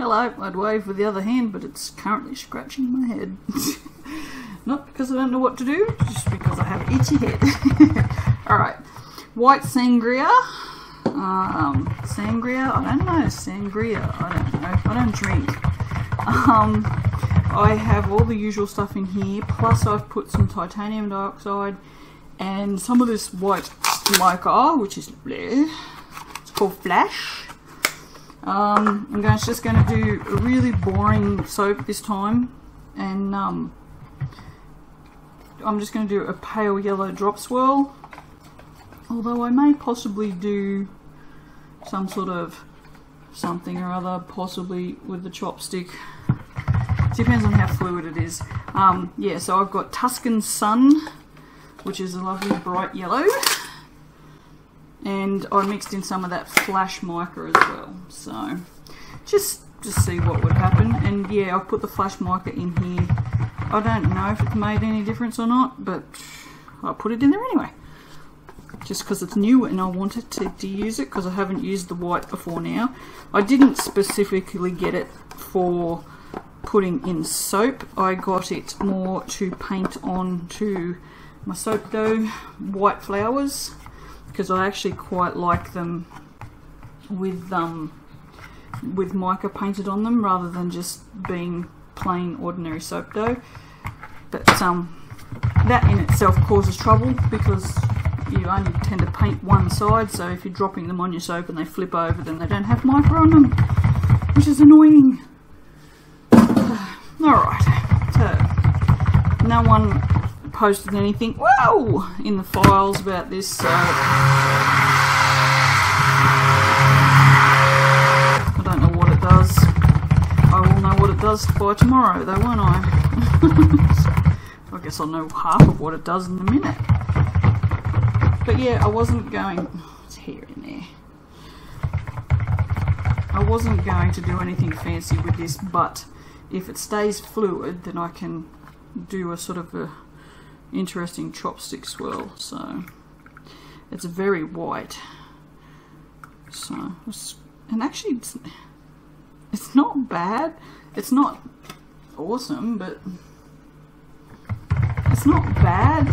Hello, I'd wave with the other hand, but it's currently scratching my head. Not because I don't know what to do, just because I have an itchy head. Alright, White Sangria. Sangria? I don't know. Sangria. I don't know. I don't drink. I have all the usual stuff in here, plus I've put some titanium dioxide and some of this white mica, which is bleh. It's called Flash. I'm just going to do a really boring soap this time, and I'm just going to do a pale yellow drop swirl, although I may possibly do some sort of something or other, possibly with the chopstick. Depends on how fluid it is. Yeah, so I've got Tuscan Sun, which is a lovely bright yellow. And I mixed in some of that Flash mica as well, so just see what would happen. And yeah, I've put the Flash mica in here. I don't know if it made any difference or not, but I put it in there anyway, just because it's new and I wanted to use it, because I haven't used the white before now. I didn't specifically get it for putting in soap. I got it more to paint on to my soap dough white flowers, because I actually quite like them with mica painted on them rather than just being plain ordinary soap dough. But that in itself causes trouble, because you only tend to paint one side, so if you're dropping them on your soap and they flip over, then they don't have mica on them, which is annoying. Alright, so no one posted anything in the files about this, so I don't know what it does. I will know what it does by tomorrow though, won't I? I guess I'll know half of what it does in a minute. But yeah, I wasn't going... It's here in there. I wasn't going to do anything fancy with this, but if it stays fluid, then I can do a sort of a interesting chopstick swirl. So it's very white, so and actually it's not bad. It's not awesome, but it's not bad.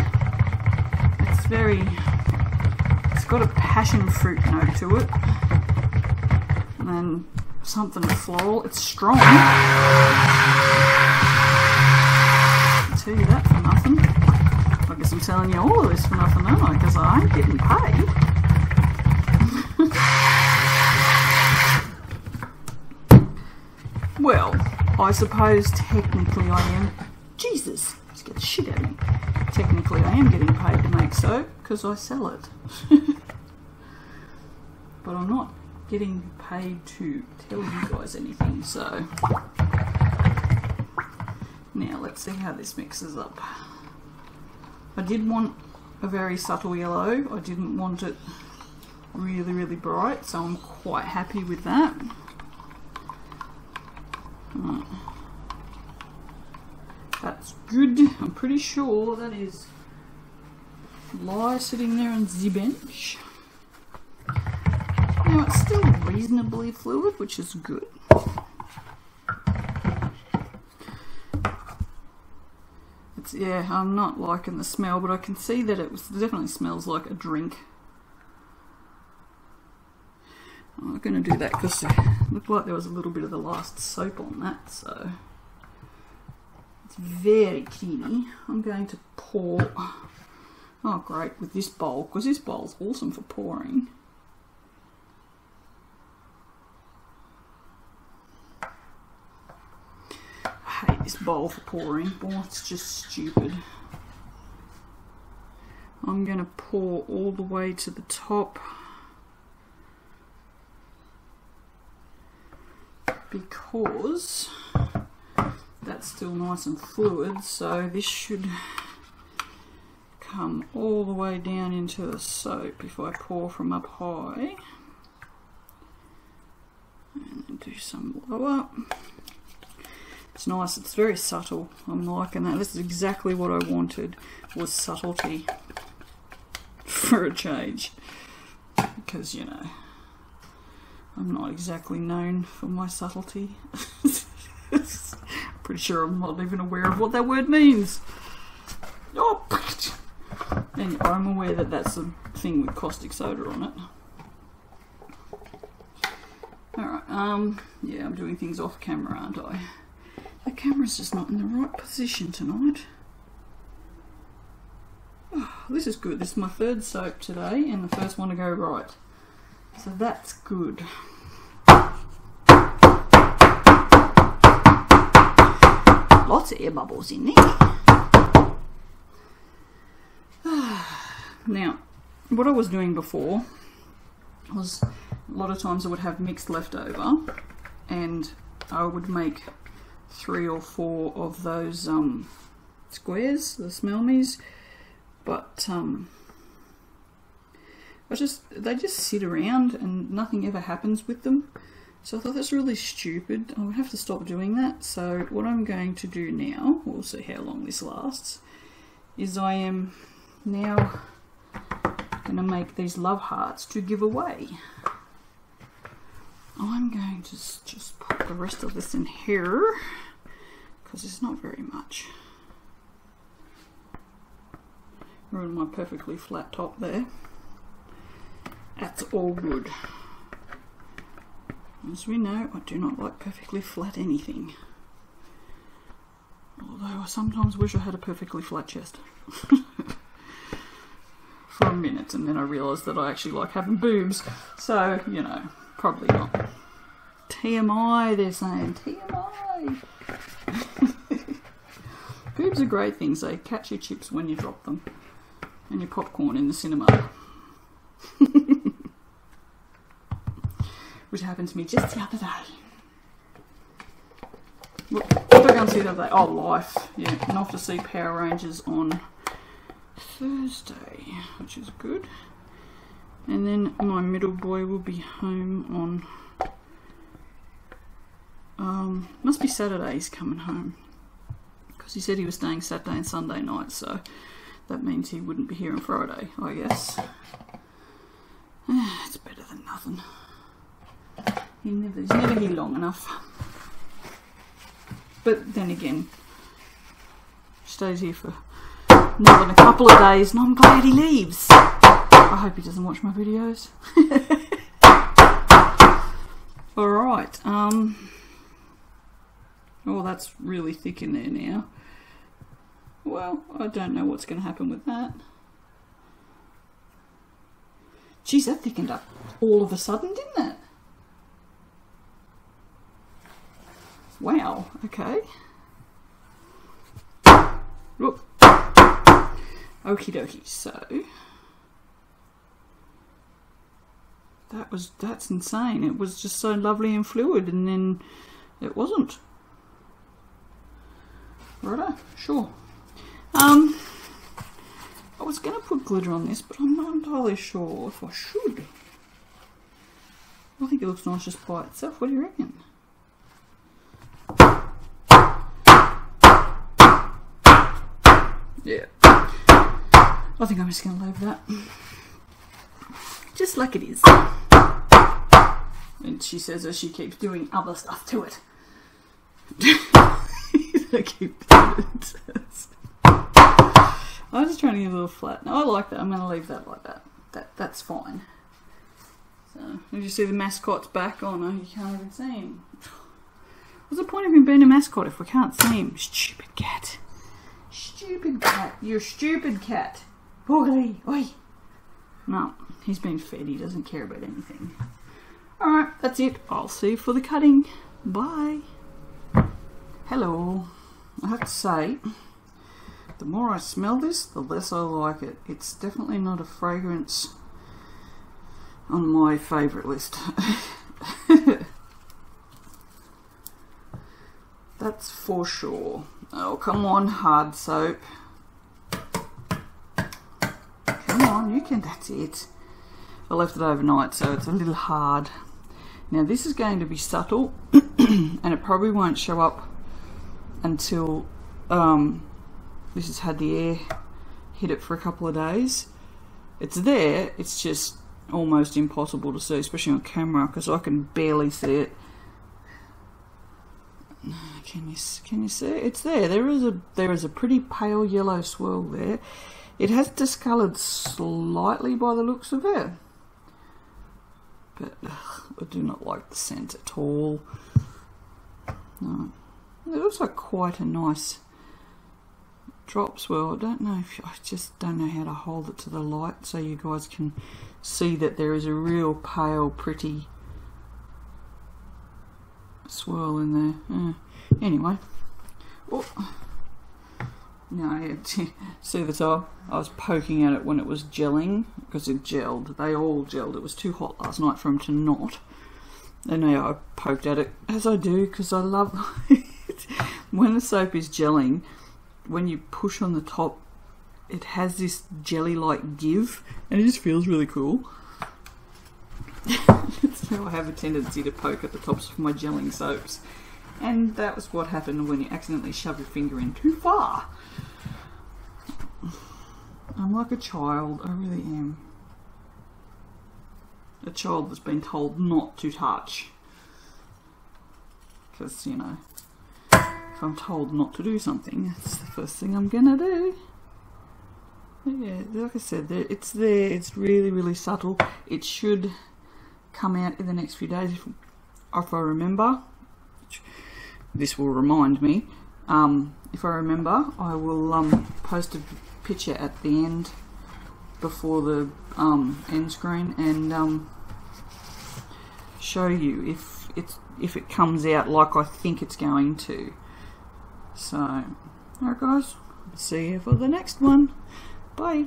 It's got a passion fruit note to it, and then something floral. It's strong. I'll tell you that for nothing. I guess I'm telling you all of this for nothing, aren't I? Because I ain't getting paid. Well, I suppose technically I am. Jesus, just get the shit out of me. Technically I am getting paid to make soap because I sell it. But I'm not getting paid to tell you guys anything, so. Now let's see how this mixes up. I did want a very subtle yellow. I didn't want it really, really bright, so I'm quite happy with that. Right. That's good. I'm pretty sure that is Lie sitting there on the bench. Now it's still reasonably fluid, which is good. Yeah, I'm not liking the smell, but I can see that it definitely smells like a drink. I'm not going to do that because it looked like there was a little bit of the last soap on that, so it's very cleany. I'm going to pour, oh great, with this bowl, because this bowl's awesome for pouring. I hate this bowl for pouring. Boy, it's just stupid. I'm going to pour all the way to the top, because that's still nice and fluid, so this should come all the way down into the soap if I pour from up high. And then do some lower. It's nice, it's very subtle. I'm liking that. This is exactly what I wanted, was subtlety for a change. Because, you know, I'm not exactly known for my subtlety. Pretty sure I'm not even aware of what that word means. Oh, and I'm aware that that's a thing with caustic soda on it. Alright, yeah, I'm doing things off camera, aren't I? The camera's just not in the right position tonight. Oh, this is good. This is my third soap today and the first one to go right. So that's good. Lots of air bubbles in there. Now, what I was doing before was a lot of times I would have mixed leftover and I would make 3 or 4 of those squares, the smell me's, but they just sit around and nothing ever happens with them. So I thought that's really stupid. I would have to stop doing that. So what I'm going to do now, we'll see how long this lasts, is I am now going to make these love hearts to give away. I'm going to just put the rest of this in here because it's not very much. Ruined my perfectly flat top there. That's all good. As we know, I do not like perfectly flat anything. Although I sometimes wish I had a perfectly flat chest. For a minute, and then I realised that I actually like having boobs. So, you know, probably not. TMI, they're saying. TMI! Boobs are great things. They catch your chips when you drop them. And your popcorn in the cinema. Which happened to me just the other day. What did I go and see the other day? Oh, Life. Yeah, and off to see Power Rangers on Thursday, which is good. And then my middle boy will be home on must be Saturday he's coming home, because he said he was staying Saturday and Sunday night, so that means he wouldn't be here on Friday, I guess. It's better than nothing. He's never here long enough. But then again, stays here for more than a couple of days, and I'm glad he leaves. I hope he doesn't watch my videos. Alright, oh, that's really thick in there now. Well, I don't know what's going to happen with that. Geez, that thickened up all of a sudden, didn't it? Wow, okay. Look. Okie dokie, so that's insane. It was just so lovely and fluid, and then it wasn't. Righto, sure. I was going to put glitter on this, but I'm not entirely sure if I should. I think it looks nice just by itself. What do you reckon? Yeah. I think I'm just going to leave that just like it is. And she says as she keeps doing other stuff to it. I keep doing it. I was just trying to get a little flat. No, I like that. I'm going to leave that like that. That's fine. So, did you see the mascot's back? Oh no, you can't even see him. What's the point of him being a mascot if we can't see him? Stupid cat. Stupid cat. You're a stupid cat. Oi, oi. No, he's been fed. He doesn't care about anything. Alright, that's it. I'll see you for the cutting. Bye. Hello. I have to say, the more I smell this, the less I like it. It's definitely not a fragrance on my favourite list. That's for sure. Oh, come on, hard soap. Come on, you can, that's it. I left it overnight, so it's a little hard. Now this is going to be subtle, and it probably won't show up until this has had the air hit it for a couple of days. It's there, it's just almost impossible to see, especially on camera, because I can barely see it. Can you see it? It's there. There is a pretty pale yellow swirl there. It has discoloured slightly by the looks of it, but I do not like the scent at all. No. It looks like quite a nice drop swirl. I just don't know how to hold it to the light so you guys can see that there is a real pale, pretty swirl in there. Anyway, no, see the top? I was poking at it when it was gelling because it gelled. They all gelled. It was too hot last night for them to not. And now I poked at it, as I do, because I love it. When the soap is gelling, when you push on the top, it has this jelly-like give, and it just feels really cool. So I have a tendency to poke at the tops of my gelling soaps, and that was what happened when you accidentally shove your finger in too far. I'm like a child, I really am. A child that's been told not to touch. Because, you know, if I'm told not to do something, that's the first thing I'm gonna do. But yeah, like I said, it's there, it's really, really subtle. It should come out in the next few days if I remember. This will remind me. If I remember, I will post a picture at the end before the end screen and show you if it comes out like I think it's going to. So, alright guys, see you for the next one. Bye.